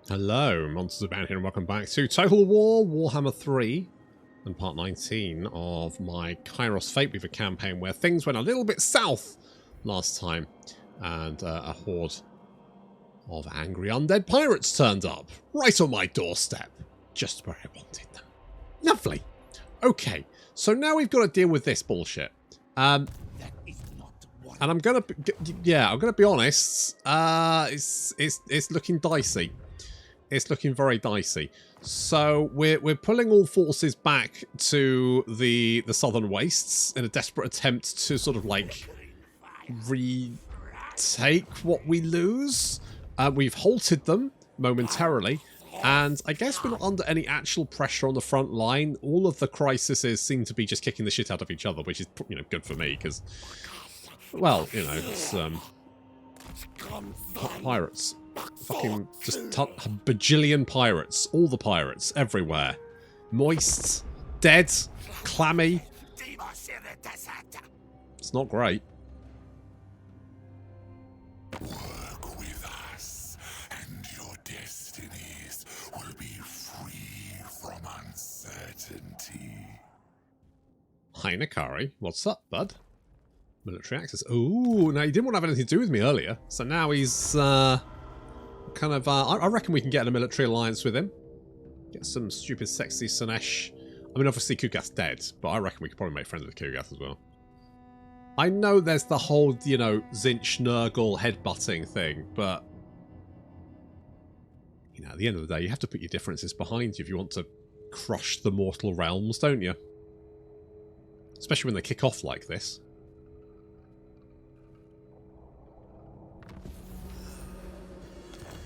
Hello, Monsters about here, and welcome back to Total War Warhammer 3 and part 19 of my Kairos Fateweaver campaign, where things went a little bit south last time and a horde of angry undead pirates turned up right on my doorstep, just where I wanted them. Lovely. Okay, so now we've got to deal with this bullshit. And I'm gonna be honest. It's looking dicey. It's looking very dicey. So we're pulling all forces back to the southern wastes in a desperate attempt to sort of like retake what we lose. We've halted them momentarily, and I guess we're not under any actual pressure on the front line. All of the crises seem to be just kicking the shit out of each other, which is, you know, good for me because, well, you know, it's pirates. Fucking just a bajillion pirates. All the pirates everywhere. Moist, dead, clammy. It's not great. Work with us, and your destinies will be free from uncertainty. Hi, Nakari. What's up, bud? Military access. Ooh, now he didn't want to have anything to do with me earlier, so now he's kind of. I reckon we can get in a military alliance with him. Get some stupid, sexy Slaanesh. I mean, obviously Kugath's dead, but I reckon we could probably make friends with Kugath as well. I know there's the whole, you know, Tzeentch Nurgle headbutting thing, but you know, at the end of the day, you have to put your differences behind you if you want to crush the mortal realms, don't you? Especially when they kick off like this.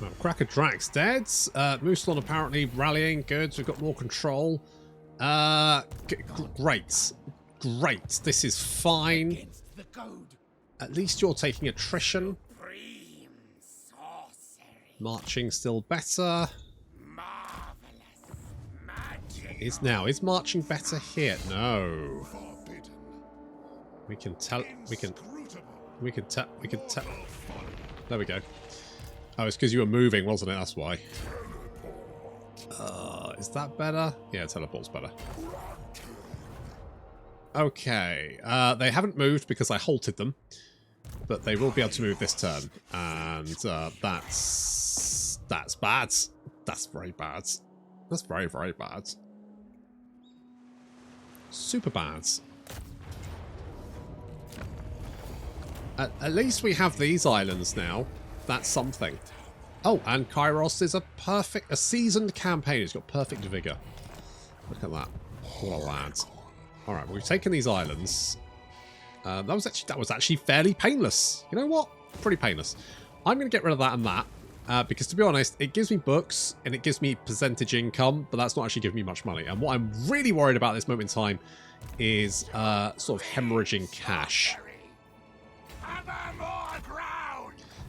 Well, Cracker Drax dead. Mooslon apparently rallying. Good. We've got more control. Great. Great. This is fine. At least you're taking attrition. Marching still better. Is marching better here? No. We can tell. We can tell. There we go. Oh, it's because you were moving, wasn't it? That's why. Is that better? Yeah, teleport's better. Okay. They haven't moved because I halted them. But they will be able to move this turn. And that's bad. That's very bad. That's very, very bad. Super bad. At least we have these islands now. That's something. Oh, and Kairos is a seasoned campaign. He's got perfect vigor. Look at that. What a lad. Alright, well, we've taken these islands. That was actually fairly painless. You know what? Pretty painless. I'm going to get rid of that and that. Because to be honest, it gives me books and it gives me percentage income, but that's not actually giving me much money. And what I'm really worried about at this moment in time is sort of hemorrhaging cash.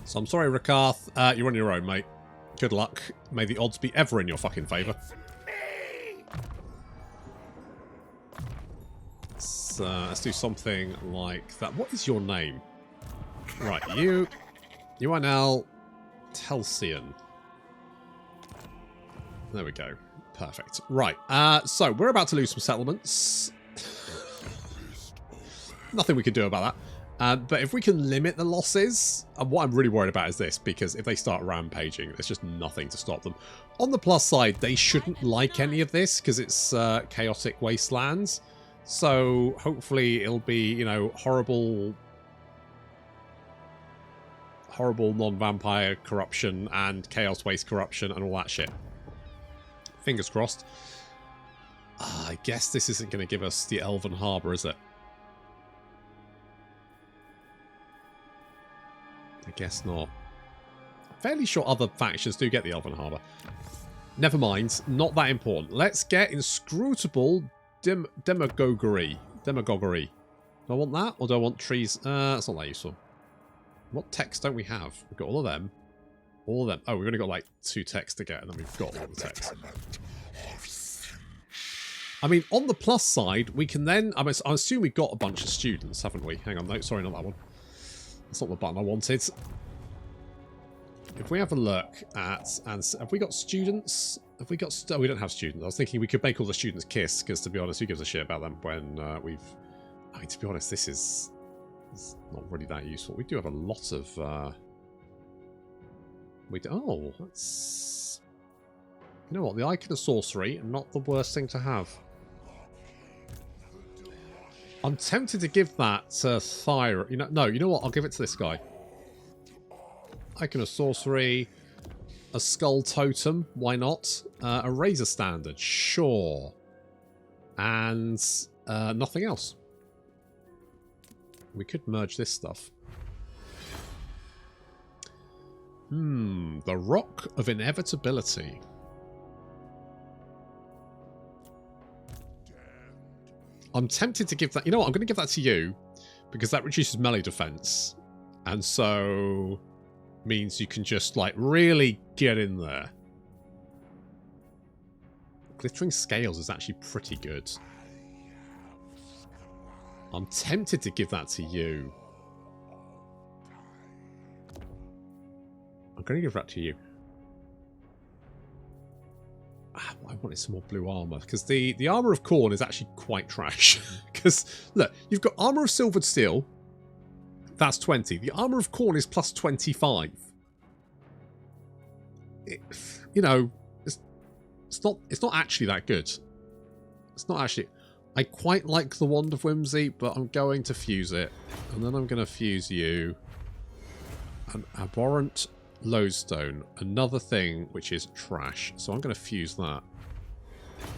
So I'm sorry, Rakarth. You're on your own, mate. Good luck. May the odds be ever in your fucking favour. Let's do something like that. What is your name? Right, you are now Telsian. There we go. Perfect. Right, so we're about to lose some settlements. Nothing we can do about that. But if we can limit the losses, and what I'm really worried about is this, because if they start rampaging, there's just nothing to stop them. On the plus side, they shouldn't like any of this, because it's chaotic wastelands. So hopefully it'll be, you know, horrible non-vampire corruption and chaos waste corruption and all that shit. Fingers crossed. I guess this isn't going to give us the Elven Harbour, is it? I guess not. Fairly sure other factions do get the Elven Harbour. Never mind. Not that important. Let's get inscrutable demagoguery. Do I want that? Or do I want trees? That's not that useful. What text don't we have? We've got all of them. All of them. Oh, we've only got like 2 texts to get, and then we've got all the text. I mean, on the plus side, we can then... I assume we've got a bunch of students, haven't we? Hang on, no, sorry, not that one. That's not the button I wanted. if we have a look at, and have we got students? Have we got, we don't have students. I was thinking we could make all the students kiss, because to be honest, who gives a shit about them when I mean, to be honest, this is not really that useful. We do have a lot of, oh, that's, you know what, the Icon of Sorcery, not the worst thing to have. I'm tempted to give that to Thyra. You know what, I'll give it to this guy. Icon of Sorcery, a Skull Totem, why not? A Razor Standard, sure. And nothing else. We could merge this stuff. The Rock of Inevitability. I'm tempted to give that... You know what, I'm going to give that to you, because that reduces melee defense. And so... means you can just, like, really get in there. Glittering Scales is actually pretty good. I'm tempted to give that to you. I'm going to give that to you. I wanted some more blue armor, because the armor of Khorne is actually quite trash. Because, look, you've got armor of silvered steel. That's 20. The armor of Khorne is plus 25. You know, it's not actually that good. It's not actually... I quite like the Wand of Whimsy, but I'm going to fuse it. And then I'm going to fuse you. An Abhorrent Lodestone. Another thing which is trash. So I'm going to fuse that.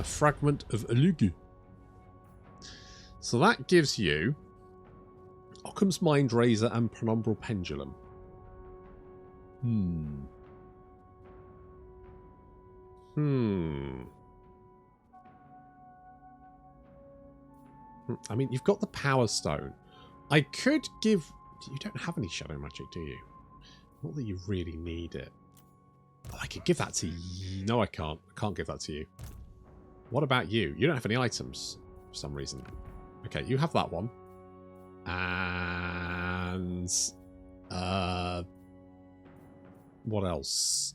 A Fragment of Elugu. So that gives you Occam's Mind Razor and Penumbral Pendulum. I mean, you've got the Power Stone. I could give... You don't have any Shadow Magic, do you? Not that you really need it. But I could give that to you. No, I can't. I can't give that to you. What about you? You don't have any items for some reason. Okay, you have that one. And... what else?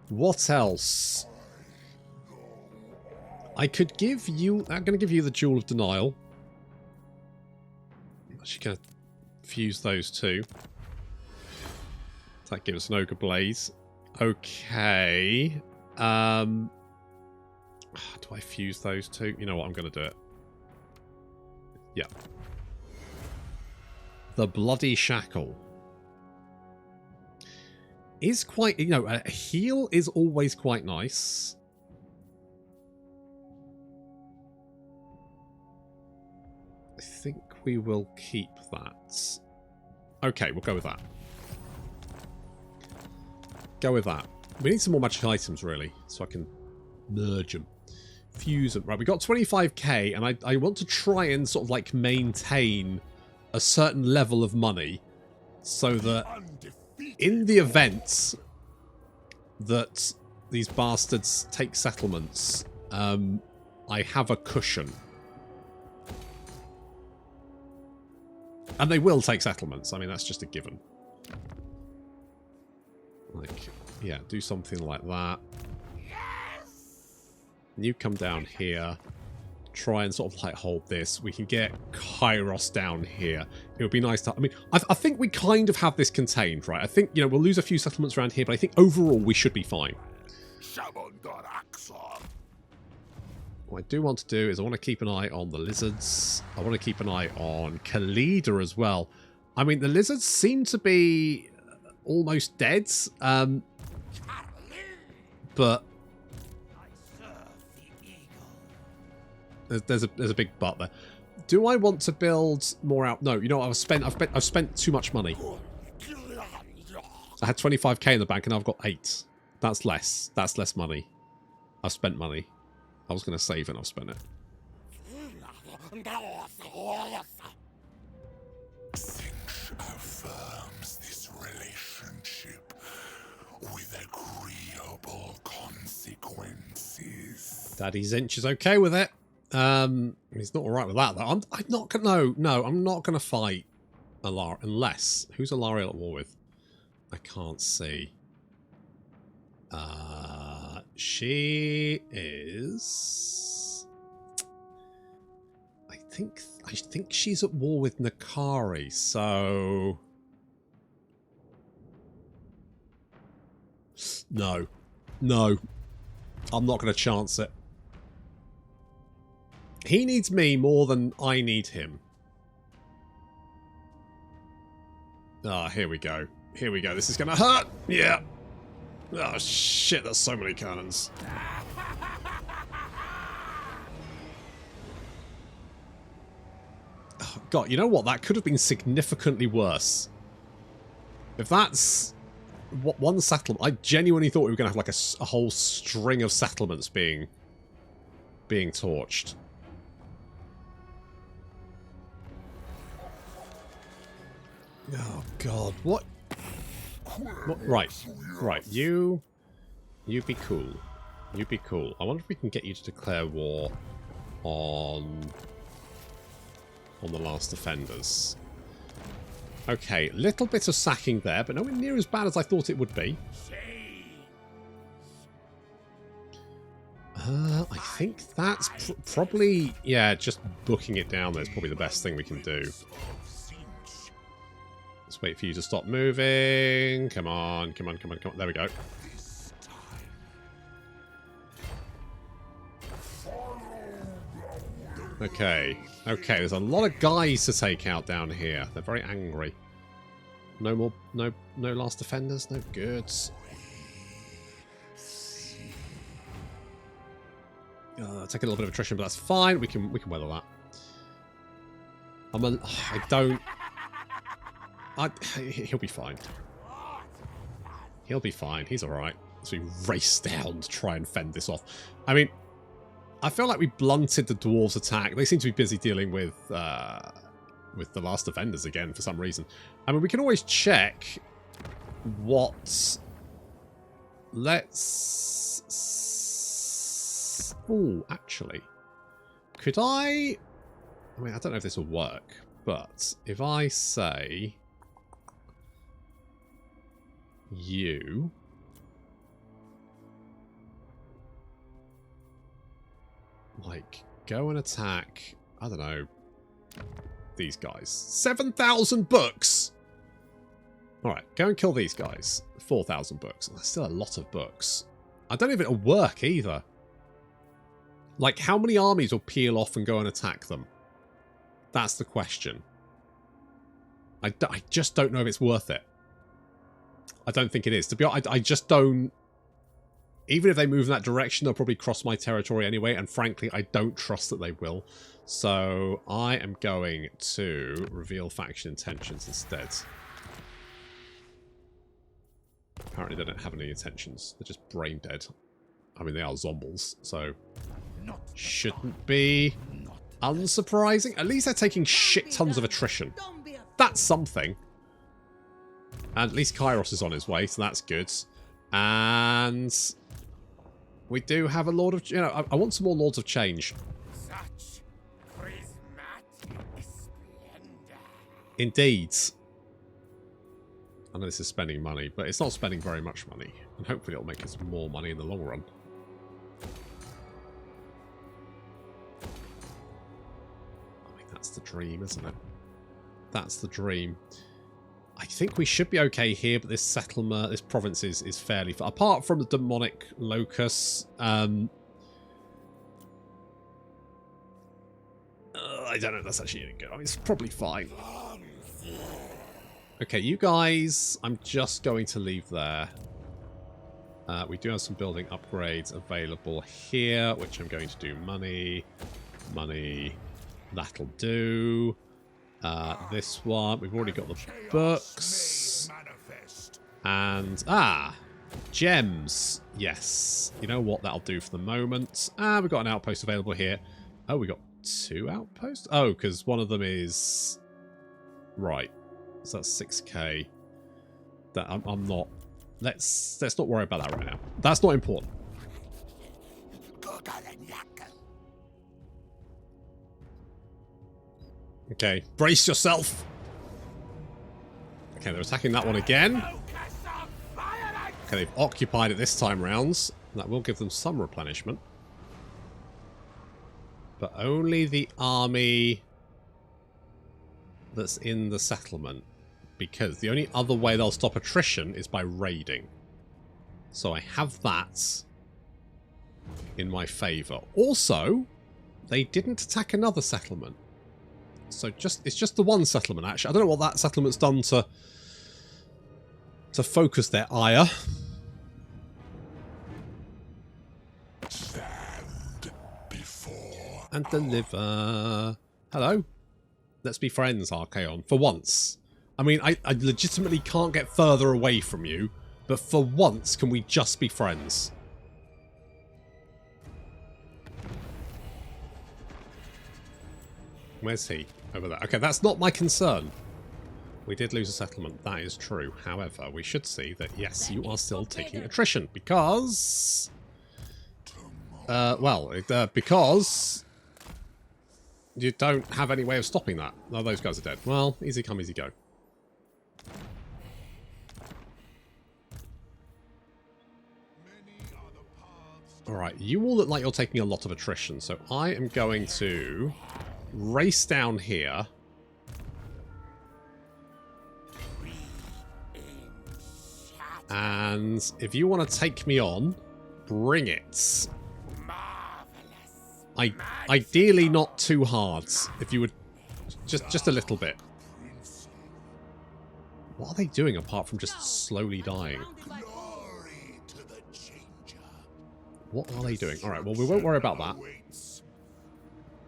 What else? I could give you... I'm going to give you the Jewel of Denial. I'm actually going to fuse those two. That gives us an Ogre Blaze. Okay. Do I fuse those two? You know what? I'm going to do it. Yeah. The Bloody Shackle. Is quite... You know, a heal is always quite nice. I think we will keep that. Okay, we'll go with that. Go with that. We need some more magic items, really, so I can merge them. Fuse them. Right, we got 25k, and I want to try and sort of, like, maintain a certain level of money so that in the event that these bastards take settlements, I have a cushion. And they will take settlements. I mean, that's just a given. Like, yeah, do something like that. And you come down here. Try and sort of like hold this. We can get Kairos down here. It would be nice to... I mean, I think we kind of have this contained, right? I think, you know, we'll lose a few settlements around here, but I think overall we should be fine. What I do want to do is I want to keep an eye on the lizards. I want to keep an eye on Khalida as well. I mean, the lizards seem to be almost dead. But there's a big but there. Do I want to build more out? No, you know what? I've spent too much money. I had 25k in the bank and I've got 8. That's less. That's less money. I've spent money. I was going to save and I've spent it. Tzeentch affirms this relationship with agreeable consequences. Daddy Tzeentch is okay with it. He's not alright with that though. I'm not gonna... No, I'm not going to fight Alar unless... Who's Alariel at war with? I can't see. She is... I think she's at war with Nakari, so... No. No. I'm not going to chance it. He needs me more than I need him. Ah, here we go. Here we go. This is going to hurt. Yeah. Oh, shit. That's so many cannons. Oh, God, you know what? That could have been significantly worse. If that's one settlement... I genuinely thought we were going to have like a whole string of settlements being torched. Oh, God. What? Right. Right. You be cool. You be cool. I wonder if we can get you to declare war on the last offenders. Okay. Little bit of sacking there, but nowhere near as bad as I thought it would be. I think that's probably... Yeah, just booking it down there is probably the best thing we can do. Let's wait for you to stop moving. Come on, come on, come on, come on. There we go. Okay. Okay, there's a lot of guys to take out down here. They're very angry. No more... No last defenders? No goods. Take a little bit of attrition, but that's fine. We can weather that. He'll be fine. He'll be fine. He's alright. So we race down to try and fend this off. I mean, I feel like we blunted the dwarves' attack. They seem to be busy dealing with the last defenders again for some reason. I mean, we can always check what... Let's... Oh, actually. Could I... I mean, I don't know if this will work, but if I say... You... Like, go and attack, I don't know, these guys. 7,000 books! Alright, go and kill these guys. 4,000 books. That's still a lot of books. I don't know if it'll work either. Like, how many armies will peel off and go and attack them? That's the question. I just don't know if it's worth it. I don't think it is. To be honest, I just don't... Even if they move in that direction, they'll probably cross my territory anyway, and frankly, I don't trust that they will. So, I am going to reveal faction intentions instead. Apparently they don't have any intentions. They're just brain dead. I mean, they are zombies, so... Shouldn't be unsurprising. At least they're taking shit tons of attrition. That's something. And at least Kairos is on his way, so that's good. And... we do have a Lord of... You know, I want some more Lords of Change. Indeed. I know this is spending money, but it's not spending very much money. And hopefully it'll make us more money in the long run. I mean, that's the dream, isn't it? That's the dream. I think we should be okay here, but this settlement, this province is fairly far. Apart from the demonic locus, I don't know if that's actually any good. I mean, it's probably fine. Okay, you guys, I'm just going to leave there. We do have some building upgrades available here, which I'm going to do money. Money, that'll do. This one, we've already got the books. And, gems. Yes. You know what, that'll do for the moment. We've got an outpost available here. Oh, we got 2 outposts? Oh, because one of them is... Right. So that's 6k. That I'm not... Let's not worry about that right now. That's not important. Okay, brace yourself. Okay, they're attacking that one again. Okay, they've occupied it this time round. That will give them some replenishment. But only the army that's in the settlement. Because the only other way they'll stop attrition is by raiding. So I have that in my favour. Also, they didn't attack another settlement. So it's just the one settlement, actually. I don't know what that settlement's done to focus their ire. Stand before And deliver. Hello. Let's be friends, Archaon. For once. I mean, I legitimately can't get further away from you, but for once, can we just be friends? Where's he? Over there. Okay, that's not my concern. We did lose a settlement. That is true. However, we should see that, yes, you are still taking attrition. Because... because... you don't have any way of stopping that. No, those guys are dead. Well, easy come, easy go. Alright, you all look like you're taking a lot of attrition, so I am going to race down here. And if you want to take me on, bring it. Ideally not too hard. If you would... Just a little bit. What are they doing apart from just slowly dying? What are they doing? Alright, well, we won't worry about that.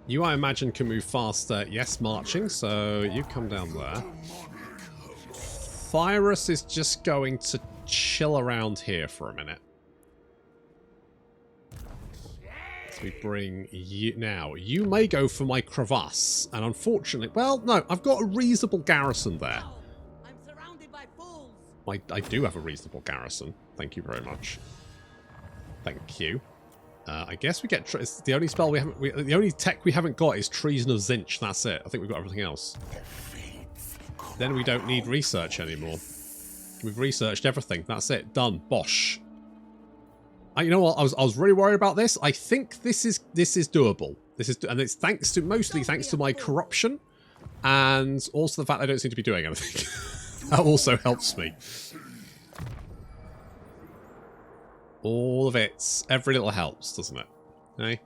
You, I imagine, can move faster. Yes, marching, so you come down there. Thyrus is just going to chill around here for a minute. So we bring you... Now, you may go for my crevasse, and unfortunately... Well, no, I've got a reasonable garrison there. I'm surrounded by fools. I do have a reasonable garrison. Thank you very much. Thank you. I guess we get... It's the only spell we haven't... the only tech we haven't got is Treason of Tzeentch. That's it. I think we've got everything else. Then we don't need research anymore. We've researched everything. That's it. Done. Bosh. You know what? I was really worried about this. I think this is doable. And it's mostly thanks to my corruption, and also the fact I don't seem to be doing anything. That also helps me. All of it. Every little helps, doesn't it? Okay?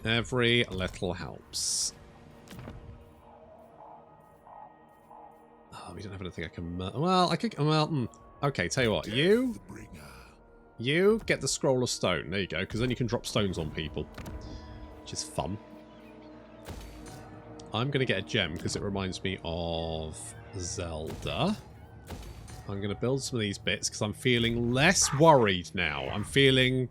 Every little helps. Oh, we don't have anything I can... well, I could... Well, okay, tell you what. You get the Scroll of Stone. There you go, because then you can drop stones on people. Which is fun. I'm going to get a gem, because it reminds me of Zelda. I'm going to build some of these bits because I'm feeling less worried now. I'm feeling...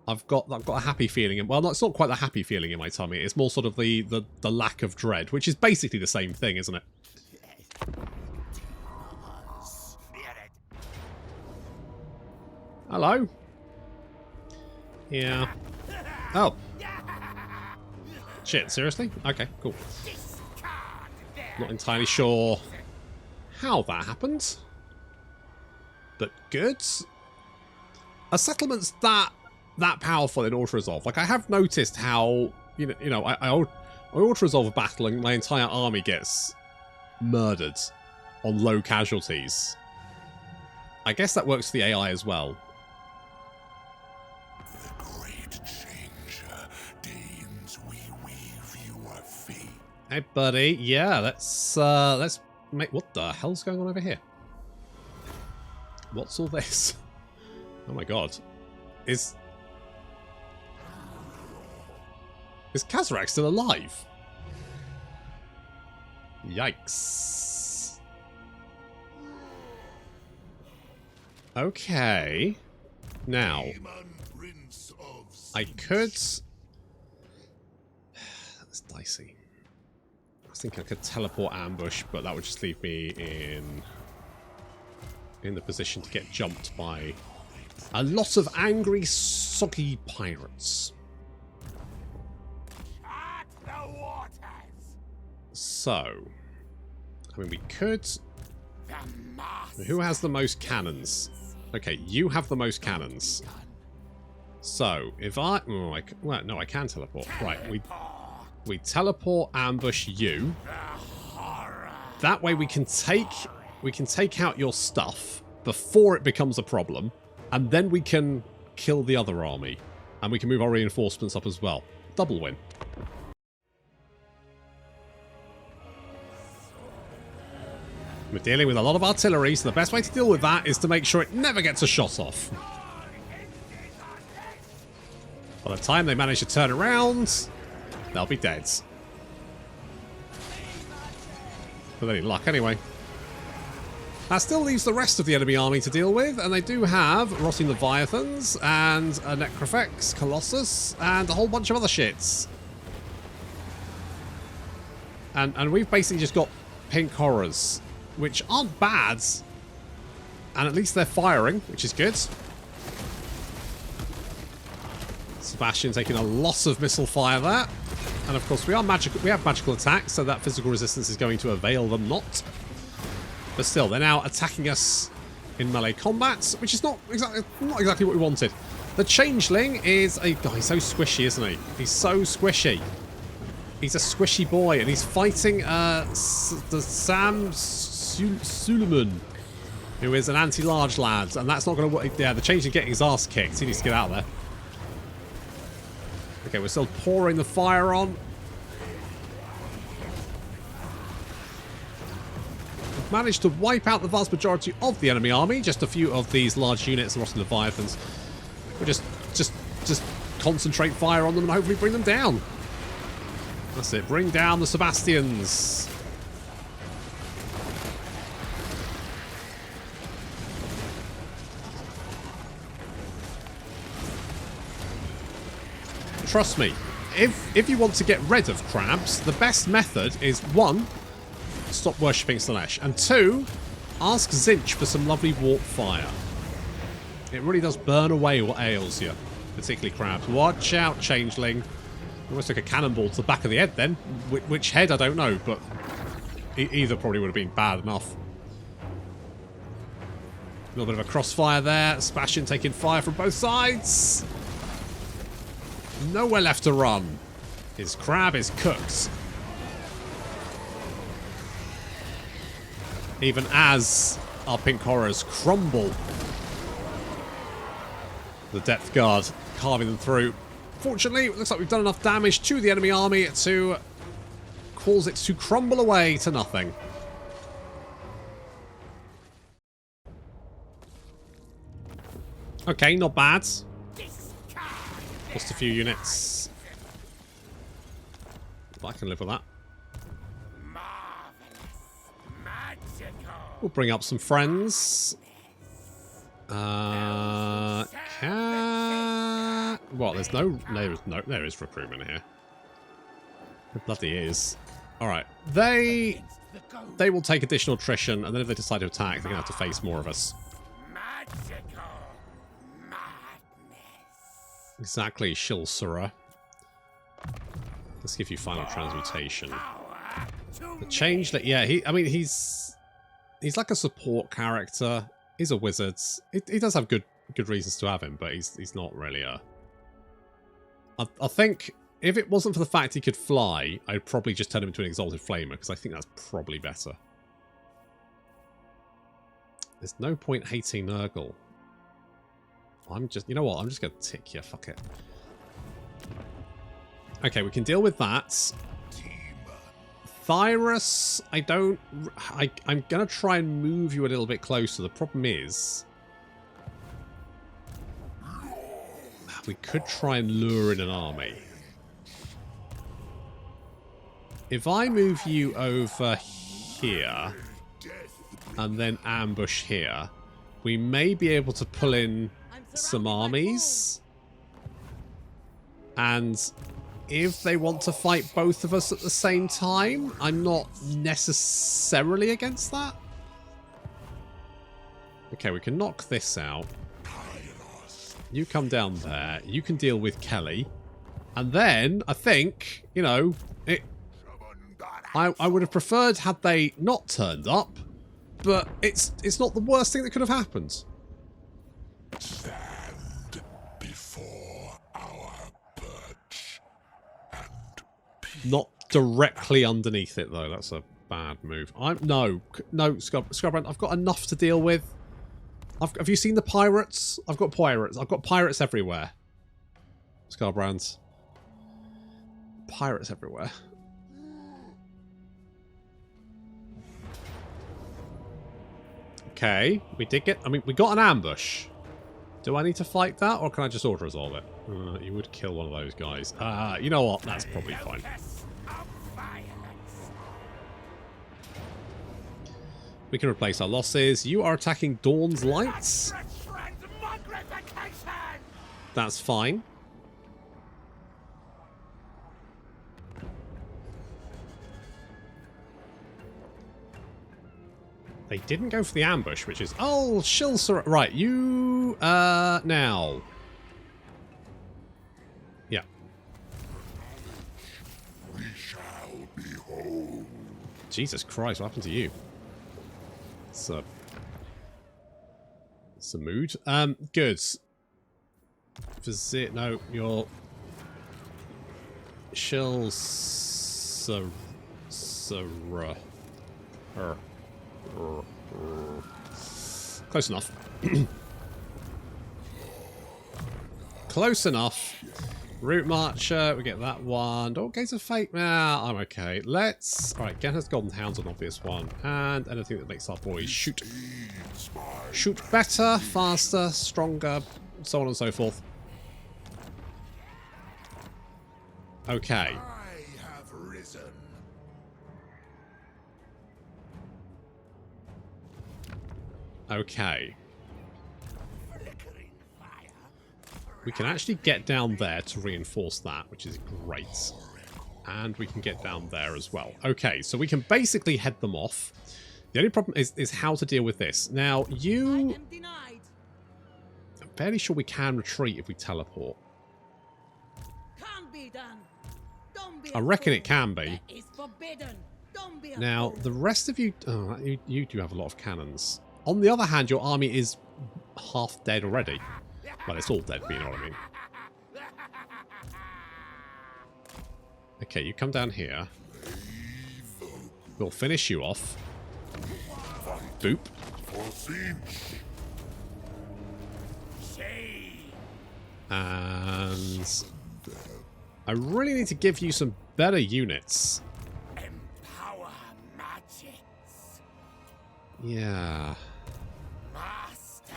I've got a happy feeling. Well, it's not quite the happy feeling in my tummy. It's more sort of the lack of dread, which is basically the same thing, isn't it? Hello? Yeah. Oh. Shit, seriously? Okay, cool. Not entirely sure how that happened. But good. A settlement's that powerful in auto-resolve. Like, I have noticed how, I auto-resolve a battle and my entire army gets murdered on low casualties. I guess that works for the AI as well. The great changer deigns we weave you a fee. Hey, buddy. Yeah, let's make... What the hell's going on over here? What's all this? Oh my god. Is Kazarak still alive? Yikes. Okay. Now, I could... That's dicey. I was thinking I could teleport ambush, but that would just leave me in the position to get jumped by a lot of angry, soggy pirates. So, I mean, we could... Who has the most cannons? Okay, you have the most cannons. So, if I... Oh, well, no, I can teleport. Right, we teleport, ambush you. That way we can take out your stuff before it becomes a problem, and then we can kill the other army. And we can move our reinforcements up as well. Double win. We're dealing with a lot of artillery, so the best way to deal with that is to make sure it never gets a shot off. By the time they manage to turn around, they'll be dead. With any luck, anyway. That still leaves the rest of the enemy army to deal with, and they do have Rotting Leviathans and a Necrofex Colossus and a whole bunch of other shits. And we've basically just got Pink Horrors, which aren't bad, and at least they're firing, which is good. Bastion taking a lot of missile fire there, and of course we have magical attacks, so that physical resistance is going to avail them not. But still, they're now attacking us in melee combat, which is not exactly what we wanted. The Changeling is a guy. He's so squishy, isn't he? He's so squishy. He's a squishy boy, and he's fighting the Sam Suleiman, who is an anti-large lad, and that's not going to work. Yeah, the Changeling getting his ass kicked. He needs to get out of there. Okay, we're still pouring the fire on. We've managed to wipe out the vast majority of the enemy army. Just a few of these large units, the Rotting Leviathans. We'll just concentrate fire on them and hopefully bring them down. That's it. Bring down the Sebastians. Trust me, if you want to get rid of crabs, the best method is 1, stop worshipping Slaanesh, and 2, ask Tzeentch for some lovely warp fire. It really does burn away what ails you, particularly crabs. Watch out, Changeling. Almost like a cannonball to the back of the head then. Which head, I don't know, but either probably would have been bad enough. A little bit of a crossfire there. Bastion taking fire from both sides. Nowhere left to run. His crab is cooked. Even as our Pink Horrors crumble. The Depth Guard carving them through. Fortunately, it looks like we've done enough damage to the enemy army to cause it to crumble away to nothing. Okay, not bad. Lost a few units. But I can live with that. We'll bring up some friends. What? There is recruitment here. There bloody is. Alright. They will take additional attrition, and then if they decide to attack, they're going to have to face more of us. Exactly, Shilsura. Let's give you final transmutation. The Changeling, yeah, he's like a support character. He's a wizard. He does have good reasons to have him, but he's not really a... I think if it wasn't for the fact he could fly, I'd probably just turn him into an Exalted Flamer, because I think that's probably better. There's no point hating Nurgle. You know what? I'm just going to tick you. Fuck it. Okay, we can deal with that. Thyrus, I'm going to try and move you a little bit closer. The problem is... we could try and lure in an army. If I move you over here and then ambush here, we may be able to pull in some armies, and if they want to fight both of us at the same time, I'm not necessarily against that. Okay, we can knock this out. You come down there, you can deal with Kelly, and then I think, you know, I would have preferred had they not turned up, but it's not the worst thing that could have happened. Not directly underneath it, though. That's a bad move. No, Scrubbrand, I've got enough to deal with. Have you seen the pirates? I've got pirates. I've got pirates everywhere. Scarbrands. Pirates everywhere. Okay, we did get... I mean, we got an ambush. Do I need to fight that, or can I just auto-resolve it? You would kill one of those guys. You know what? That's probably fine. We can replace our losses. You are attacking Dawn's Lights. That's fine. They didn't go for the ambush, which is... Oh, Shilsar... Right, you... now. Yeah. We shall behold. Jesus Christ, what happened to you? It's a mood. Good. Visit... No, you're... Shilsar... Close enough. Close enough. Route Marcher, we get that one. Oh, Gates of Fate. Nah, I'm okay. Let's... Alright, Gen has Golden Hound's an obvious one. And anything that makes our boys shoot. Shoot better, faster, stronger, so on and so forth. Okay. Okay. We can actually get down there to reinforce that, which is great. And we can get down there as well. Okay, so we can basically head them off. The only problem is how to deal with this. Now, you... I'm fairly sure we can retreat if we teleport. Can't be done. Don't be I reckon it can be. That is forbidden. Don't be Now, the rest of you... Oh, you do have a lot of cannons. On the other hand, your army is half dead already. Well, it's all dead, but you know what I mean. Okay, you come down here. We'll finish you off. Boop. And I really need to give you some better units. Empower magics. Yeah. Master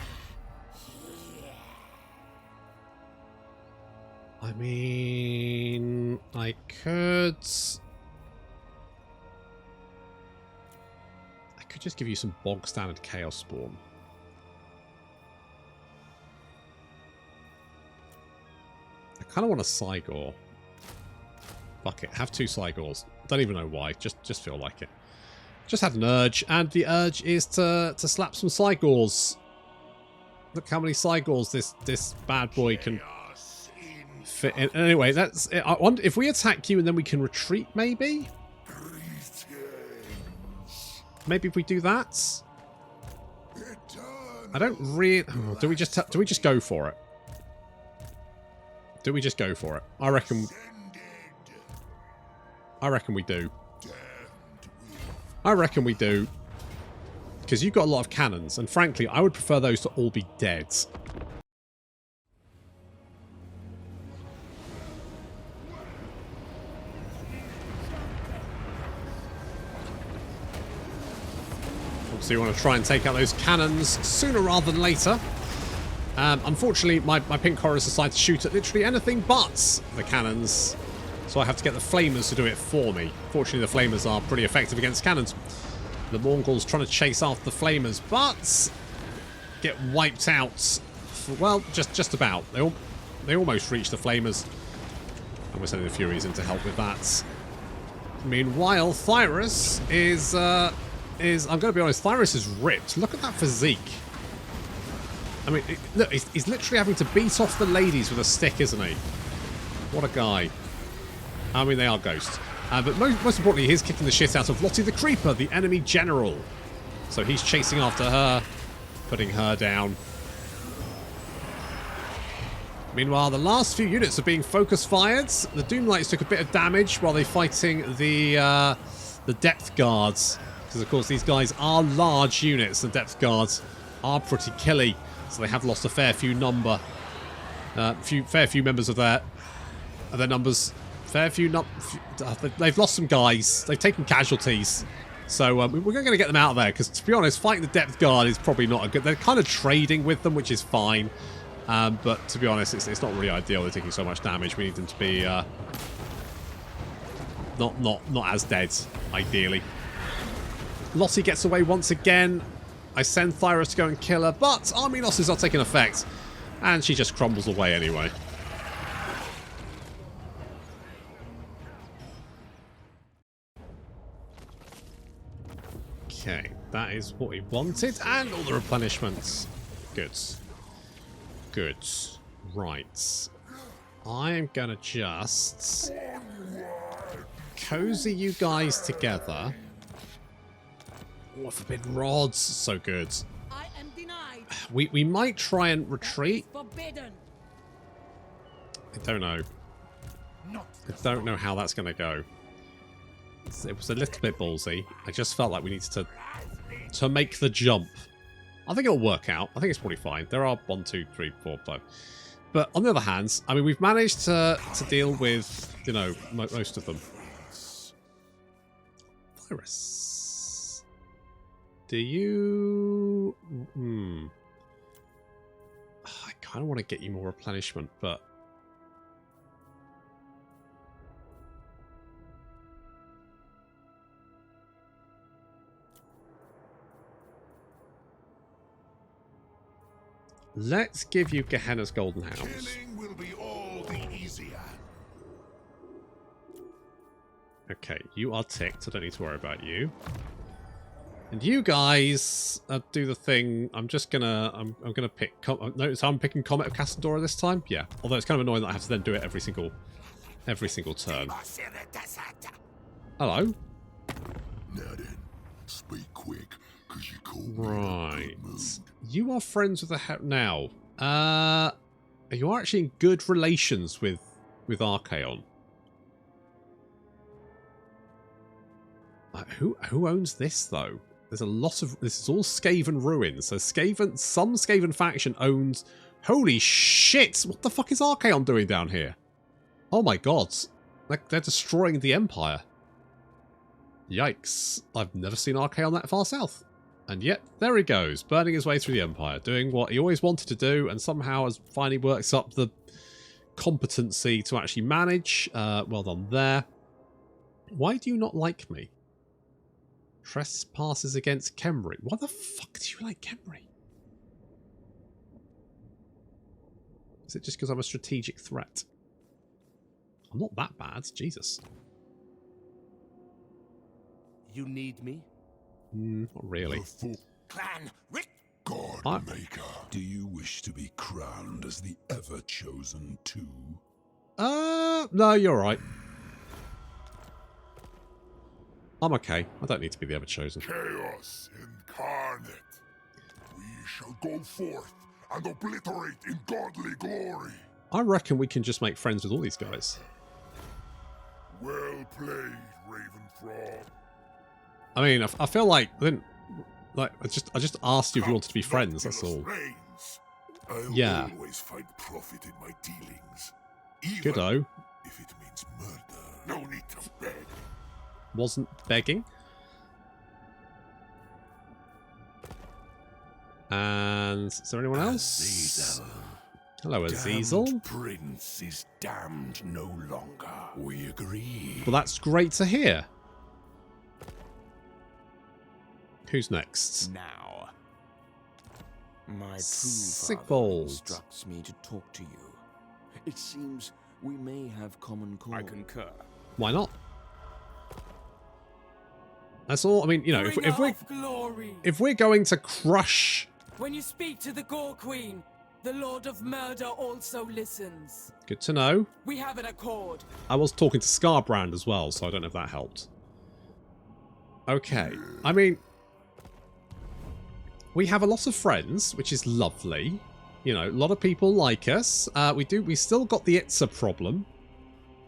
here. I mean, I could just give you some bog standard Chaos Spawn. I kind of want a Cygor. Fuck it, have 2 Cygors. Don't even know why, just feel like it. Just had an urge, and the urge is to slap some Cygors. Look how many Cygors this bad boy can fit in. Anyway, that's it. I wonder if we attack you and then we can retreat, maybe? Maybe if we do that? I don't really... Oh, do we just go for it? Do we just go for it? I reckon we do. I reckon we do. Because you've got a lot of cannons, and frankly, I would prefer those to all be dead. So you want to try and take out those cannons sooner rather than later. Unfortunately, my pink horrors decide to shoot at literally anything but the cannons. So I have to get the flamers to do it for me. Fortunately, the flamers are pretty effective against cannons. The Mongols trying to chase after the flamers, but get wiped out. Well, just about. They almost reach the flamers. And we're sending the Furies in to help with that. Meanwhile, Thyrus is I'm going to be honest, Thyrus is ripped. Look at that physique. I mean, look, he's literally having to beat off the ladies with a stick, isn't he? What a guy. I mean, they are ghosts. But most importantly, he's kicking the shit out of Lottie the Creeper, the enemy general. So he's chasing after her, putting her down. Meanwhile, the last few units are being focus fired. The Doomlights took a bit of damage while they're fighting the Depth Guards. Because, of course, these guys are large units. The Depth Guards are pretty killy. So they have lost a fair few number. Fair few members of their numbers. They've lost some guys. They've taken casualties. So we're going to get them out of there. Because, to be honest, fighting the Depth Guard is probably not a good... They're kind of trading with them, which is fine. But to be honest, it's not really ideal. They're taking so much damage. We need them to be not as dead, ideally. Lottie gets away once again. I send Thyros to go and kill her, but army losses are taking effect, and she just crumbles away anyway. Okay, that is what we wanted, and all the replenishments. Good. Good. Right. I am going to just cozy you guys together. Oh, Forbidden Rods. So good. I am denied. We might try and retreat. Forbidden. I don't know. I don't know how that's going to go. It was a little bit ballsy. I just felt like we needed to make the jump. I think it'll work out. I think it's probably fine. There are 1, 2, 3, 4, 5. But on the other hand, I mean, we've managed to deal with, you know, most of them. Virus. Do you... I kind of want to get you more replenishment, but... Let's give you Gehenna's Golden Hounds. Killing will be all the easier. Okay, you are ticked. I don't need to worry about you. And you guys do the thing. I'm just gonna. I'm gonna pick. Notice I'm picking Comet of Cassandora this time. Yeah. Although it's kind of annoying that I have to then do it every single turn. Hello. Now then, speak quick, cause you call me Right. in a good mood. You are friends with the now. You are actually in good relations with Archaon. Who owns this though? There's a lot of this is all Skaven ruins. So some Skaven faction owns. Holy shit! What the fuck is Archaon doing down here? Oh my god! Like they're destroying the Empire. Yikes! I've never seen Archaon that far south. And yet, there he goes, burning his way through the Empire, doing what he always wanted to do, and somehow has finally works up the competency to actually manage. Well done there. Why do you not like me? Trespasses against Khemri. Why the fuck do you like Khemri? Is it just because I'm a strategic threat? I'm not that bad, Jesus. You need me? Not really. Clan Rick. God Maker. Do you wish to be crowned as the ever-chosen too? No, you're right. I'm okay. I don't need to be the ever-chosen. Chaos incarnate. We shall go forth and obliterate in godly glory. I reckon we can just make friends with all these guys. Well played, Ravenfrog. I mean, I feel like I didn't like. I just asked you if you wanted to be friends. That's all. I'll Yeah. always find profit in my dealings, even Goodo. if it means murder. No need to beg. Wasn't begging. And is there anyone else? Hello, Azazel. Damned Prince is damned no longer. We agree. Well, that's great to hear. Who's next? Now. My true Sigvold. father instructs me to talk to you. It seems we may have common cause. I concur. Why not? That's all. I mean, you know, if we're going to crush. When you speak to the Gore Queen, the Lord of Murder also listens. Good to know. We have an accord. I was talking to Scarbrand as well, so I don't know if that helped. Okay. I mean, we have a lot of friends, which is lovely. You know, a lot of people like us. We still got the Itza problem.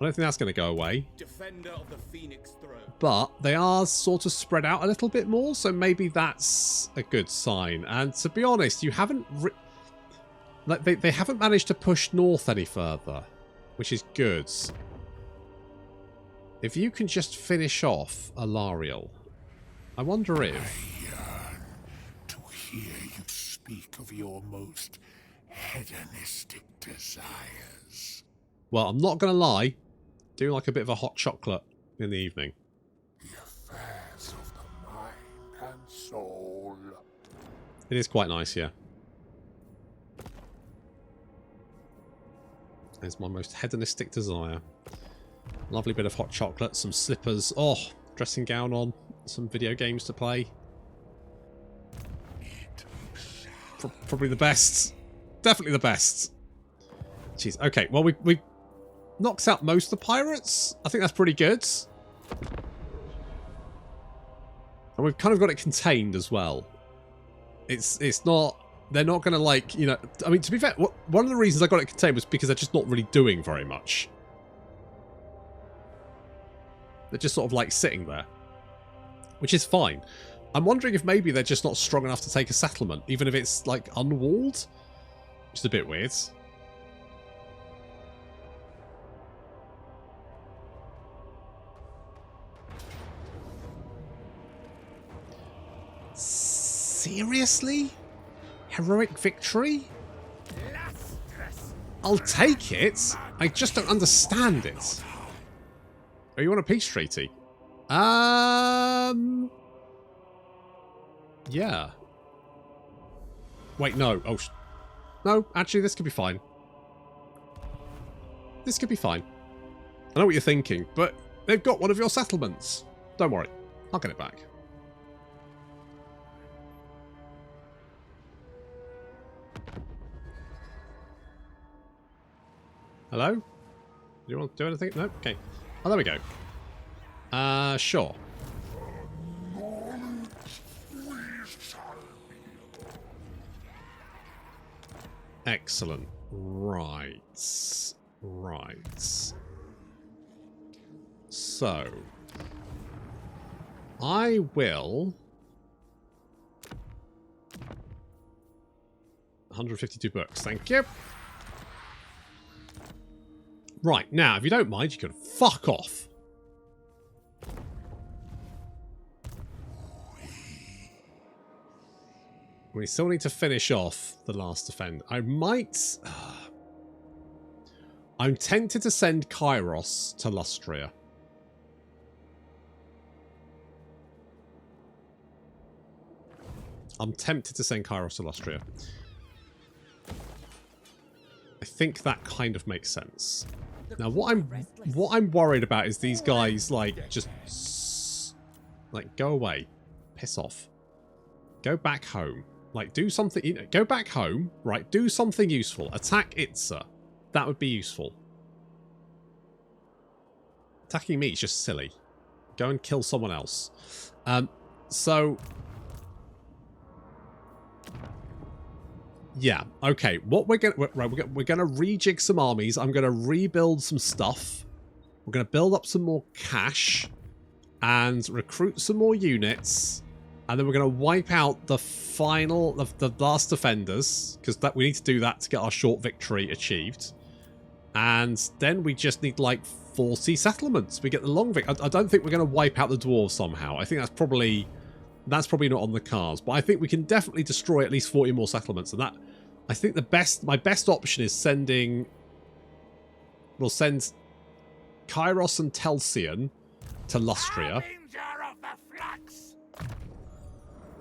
I don't think that's going to go away. Defender of the Phoenix throne. But they are sort of spread out a little bit more, so maybe that's a good sign. And to be honest, you haven't... Like they haven't managed to push north any further, which is good. If you can just finish off Alariel, I wonder if... I yearn to hear you speak of your most hedonistic desires. Well, I'm not going to lie. Do like a bit of a hot chocolate in the evening. The affairs of the mind and soul. It is quite nice, yeah. It's my most hedonistic desire. Lovely bit of hot chocolate, some slippers. Oh, dressing gown on. Some video games to play. Probably the best. Definitely the best. Jeez. Okay, well, we knocked out most of the pirates. I think that's pretty good. And we've kind of got it contained as well. It's not... They're not going to, like, you know... I mean, to be fair, one of the reasons I got it contained was because they're just not really doing very much. They're just sort of, like, sitting there. Which is fine. I'm wondering if maybe they're just not strong enough to take a settlement, even if it's, like, unwalled. Which is a bit weird. Seriously? Heroic victory? I'll take it. I just don't understand it. Oh, you want a peace treaty? Yeah. Wait, no. Oh, no, actually, this could be fine. This could be fine. I know what you're thinking, but they've got one of your settlements. Don't worry. I'll get it back. Hello? Do you want to do anything? No? Okay. Oh, there we go. Sure. Excellent. Right. Right. So, I will... 152 books, thank you. Right, now, if you don't mind, you can fuck off. We still need to finish off the last defend. I might... I'm tempted to send Kairos to Lustria. I'm tempted to send Kairos to Lustria. I think that kind of makes sense. Now, what I'm worried about is these guys, like, just... Like, go away. Piss off. Go back home. Like, do something... You know, go back home, right? Do something useful. Attack Itza. That would be useful. Attacking me is just silly. Go and kill someone else. So... Yeah, okay. What we're gonna we're gonna rejig some armies. I'm gonna rebuild some stuff. We're gonna build up some more cash and recruit some more units, and then we're gonna wipe out the last defenders, because we need to do that to get our short victory achieved. And then we just need like 40 settlements. We get the long victory. I don't think we're gonna wipe out the dwarves somehow. I think that's probably not on the cards, but I think we can definitely destroy at least 40 more settlements, and that I think my best option is sending... We'll send Kairos and Telsian to Lustria.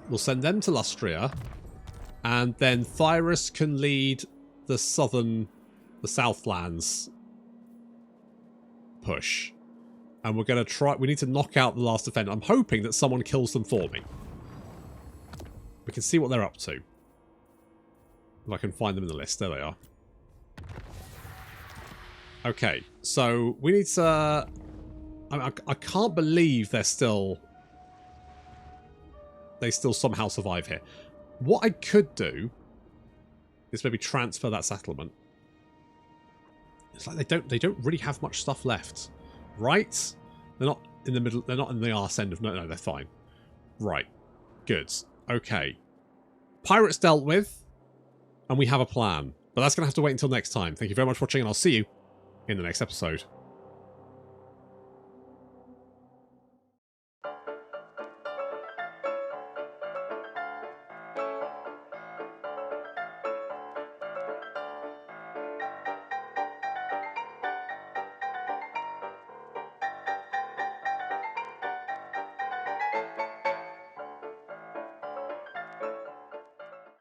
We'll send them to Lustria, and then Thyrus can lead the Southlands push. And we're going to try... We need to knock out the last defender. I'm hoping that someone kills them for me. We can see what they're up to. If I can find them in the list. There they are. Okay, so we need to... I can't believe they're still... They still somehow survive here. What I could do is maybe transfer that settlement. It's like they don't really have much stuff left. Right? They're not in the middle, they're not in the arse end of no, they're fine. Right. Good. Okay. Pirates dealt with, and we have a plan. But that's going to have to wait until next time. Thank you very much for watching, and I'll see you in the next episode.